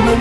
Hello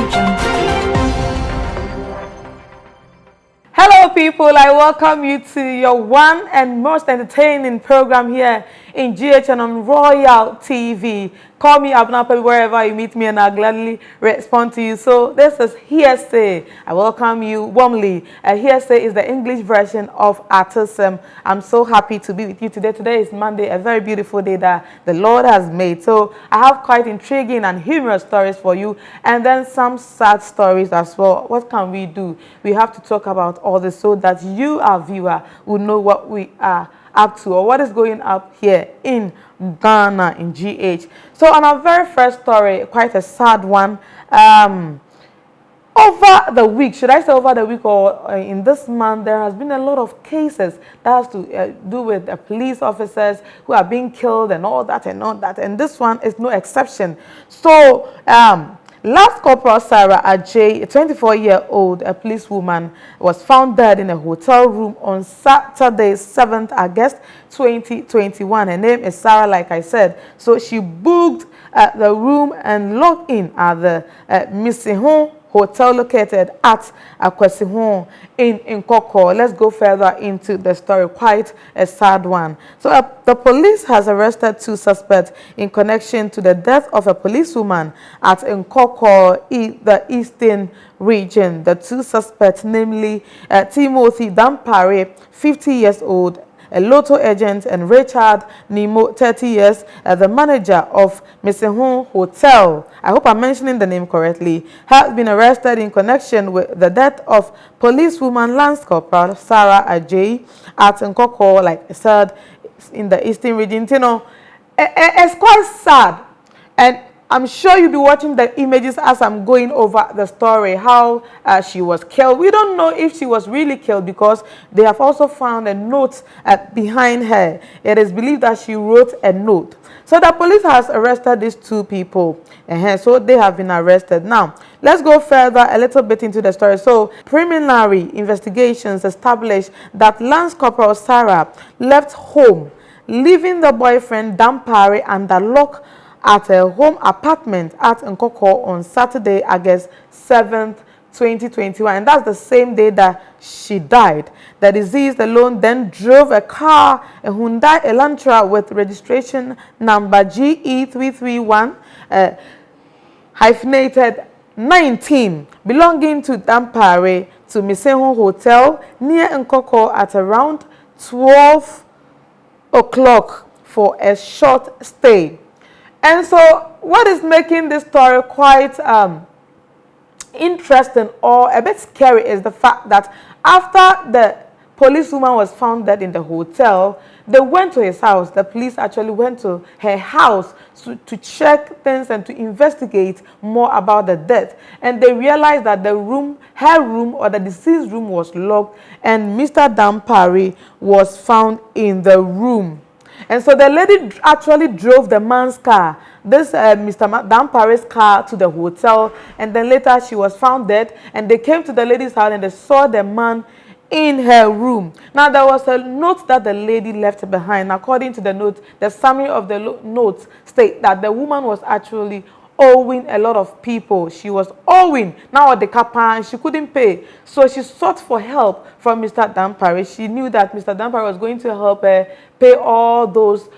people, I welcome you to your one and most entertaining program here in GHN on Royal TV. Call me Abnapa wherever you meet me and I'll gladly respond to you. So this is Hearsay. I welcome you warmly. Hearsay is the English version of Autism. I'm so happy to be with you today. Today is Monday, a very beautiful day that the Lord has made. So I have quite intriguing and humorous stories for you and then some sad stories as well. What can we do? We have to talk about all this so that you, our viewer, will know what we are up to or what is going up here in Ghana in GH. So on our very first story, quite a sad one, over the week, should I say over the week or in this month, there has been a lot of cases that has to do with the police officers who are being killed and all that and all that, and this one is no exception. So Last Corporal Sarah Ajay, a 24-year-old policewoman, was found dead in a hotel room on Saturday, 7th August 2021. Her name is Sarah, like I said. So she booked the room and logged in at the Asantehene hotel located at Akwesihon in Nkoko. Let's go further into the story. Quite a sad one. So the police has arrested 2 suspects in connection to the death of a policewoman at Nkoko in the eastern region. The 2 suspects, namely Timothy Dampare, 50 years old, a lotto agent, and Richard Nemo, 30 years, the manager of Asantehene Hotel, I hope I'm mentioning the name correctly, has been arrested in connection with the death of policewoman Lance Corporal Sarah Ajay at Nkoko, like I said, in the eastern region. You know, it's quite sad, and I'm sure you'll be watching the images as I'm going over the story, how she was killed. We don't know if she was really killed because they have also found a note behind her. It is believed that she wrote a note. So the police has arrested these 2 people. So they have been arrested. Now, let's go further a little bit into the story. So preliminary investigations established that Lance Corporal Sarah left home, leaving the boyfriend Dampare under lock at a home apartment at Nkoko on Saturday, August 7th, 2021. And that's the same day that she died. The deceased alone then drove a car, a Hyundai Elantra with registration number GE331 hyphenated 19, belonging to Dampare, to Asantehene Hotel near Nkoko at around 12 o'clock for a short stay. And so what is making this story quite interesting or a bit scary is the fact that after the policewoman was found dead in the hotel, they went to his house. The police actually went to her house to check things and to investigate more about the death. And they realized that the room, her room or the deceased room, was locked and Mr. Dampare was found in the room. And so the lady actually drove the man's car, this Mr. Dampare's car, to the hotel, and then later she was found dead, and they came to the lady's house and they saw the man in her room. Now, there was a note that the lady left behind. According to the note, the summary of the note states that the woman was actually owing a lot of people. She was owing now at the kappa and she couldn't pay. So she sought for help from Mr. Dampare. She knew that Mr. Dampare was going to help her pay all those,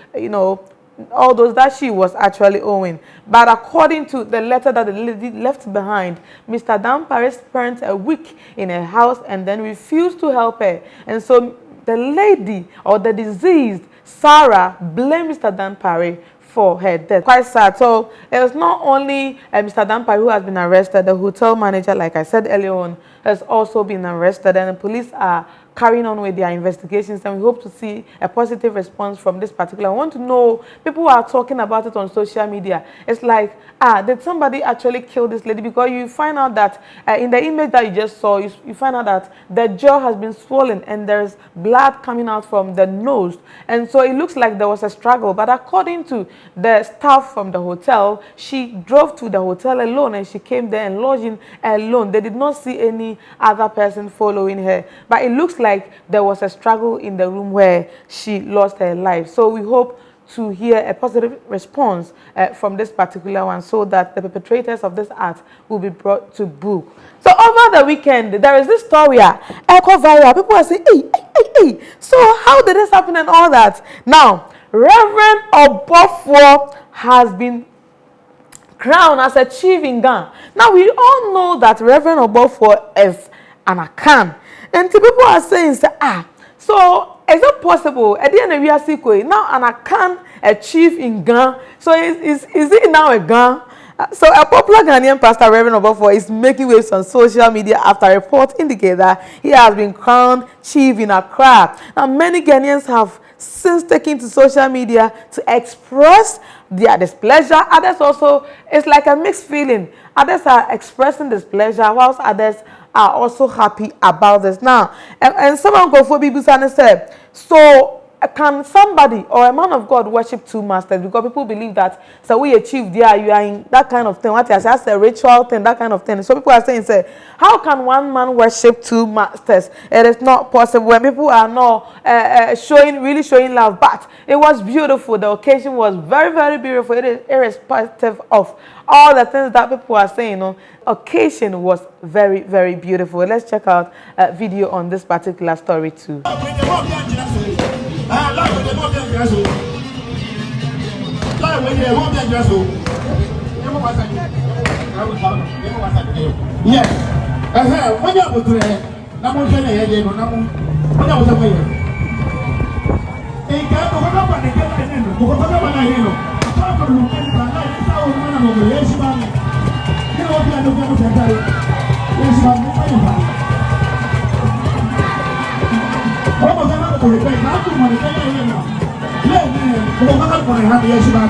all those that she was actually owing. But according to the letter that the lady left behind, Mr. Dampare spent a week in her house and then refused to help her. And so the lady, or the deceased, Sarah, blamed Mr. Dampare for her death. Quite sad. So it was not only Mr. Dampare who has been arrested. The hotel manager, like I said earlier on, has also been arrested, and the police are carrying on with their investigations, and we hope to see a positive response from this particular. I want to know, people are talking about it on social media. It's like, did somebody actually kill this lady? Because you find out that in the image that you just saw, you find out that the jaw has been swollen and there's blood coming out from the nose. And so it looks like there was a struggle. But according to the staff from the hotel, she drove to the hotel alone and she came there and lodged in alone. They did not see any other person following her. But it looks like there was a struggle in the room where she lost her life. So we hope to hear a positive response from this particular one, so that the perpetrators of this act will be brought to book. So over the weekend, there is this story, echo viral. People are saying, hey. So how did this happen and all that? Now, Reverend Obofour has been crowned as a chief in Ghana. Now, we all know that Reverend Obofour is an Akan. And people are saying, so is it possible? At the end of year, now an Akan, a chief in Ghana. So is it now a Ghana? So a popular Ghanaian pastor, Reverend Obofour, is making waves on social media after reports indicate that he has been crowned chief in Accra. Now, many Ghanaians have since taken to social media to express their displeasure. Others also, it's like a mixed feeling. Others are expressing displeasure, whilst others are also happy about this. Now, and someone go for Bibusan and said, so can somebody or a man of God worship two masters? Because people believe that, so we achieve there, you are in that kind of thing. What I say, that's a ritual thing, that kind of thing. So people are saying, say, how can one man worship two masters? It is not possible when people are not really showing love. But it was beautiful. The occasion was very, very beautiful. It is irrespective of all the things that people are saying. Occasion was very, very beautiful. Let's check out a video on this particular story too. Yes. When you go to the Namu Jane, Namu, when I was away. In Gabo, what about the Gabo? What about the Hilo? Apart from the man of the Yeshman, you know, the Gabo Center. Yeshman, what was another to repay? Not to money, let me go back for a happy Yeshman.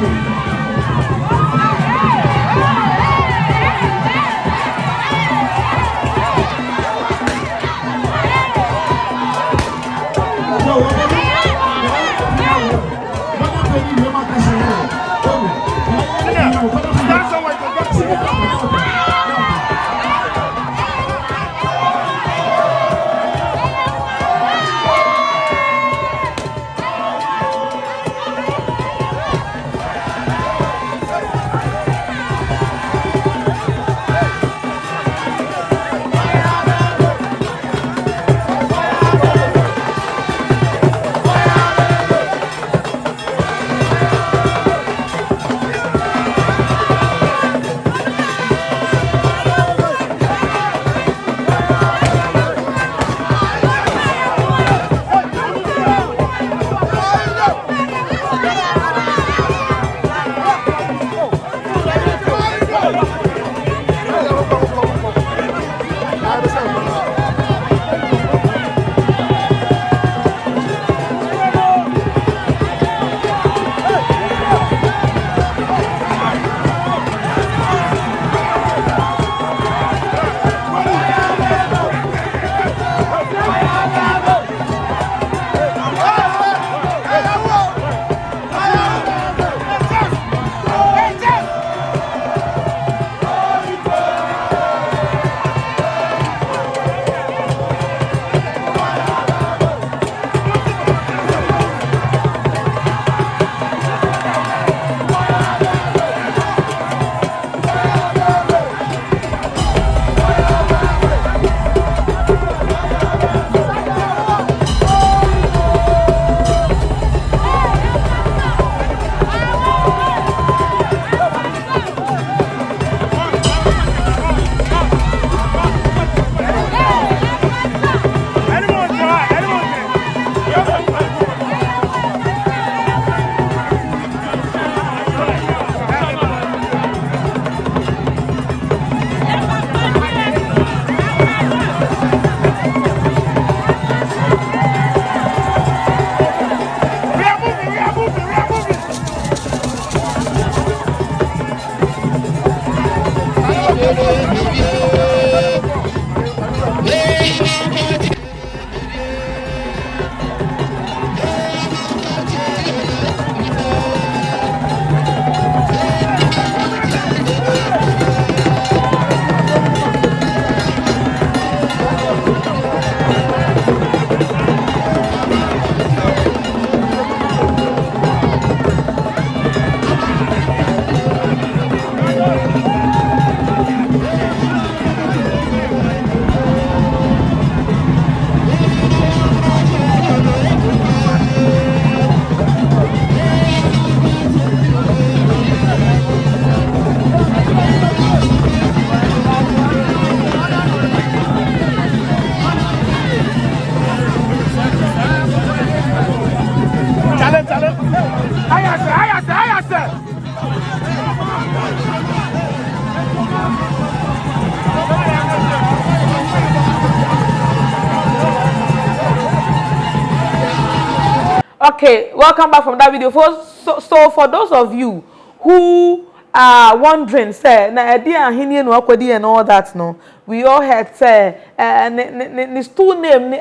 Okay, welcome back from that video. So for those of you who are wondering, say, na Asantehene no akwadi and all that, no, we all had say, the stool name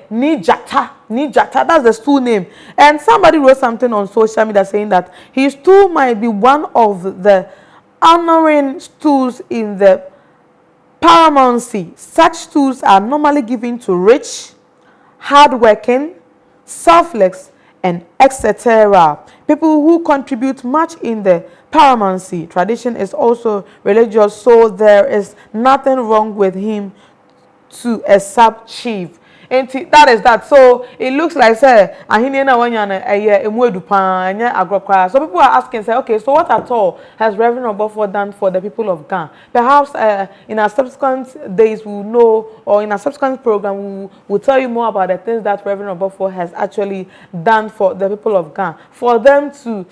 ni Jata. That's the stool name. And somebody wrote something on social media saying that his stool might be one of the honoring stools in the paramountcy. Such stools are normally given to rich, hardworking, selfless, and etc. People who contribute much in the paramountcy. Tradition is also religious, so there is nothing wrong with him to a sub-chief. And that is that. So it looks like say Ahene na wanya emwedu pan agrokra. So people are asking say, okay, so what at all has Reverend Obofour done for the people of Ghana? Perhaps in our subsequent days we will know, or in our subsequent program we will tell you more about the things that Reverend Obofour has actually done for the people of Ghana, for them to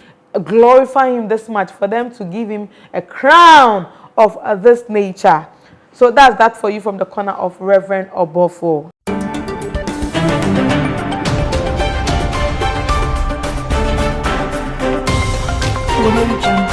glorify him this much, for them to give him a crown of this nature. So that's that for you from the corner of Reverend Obofour. Jump.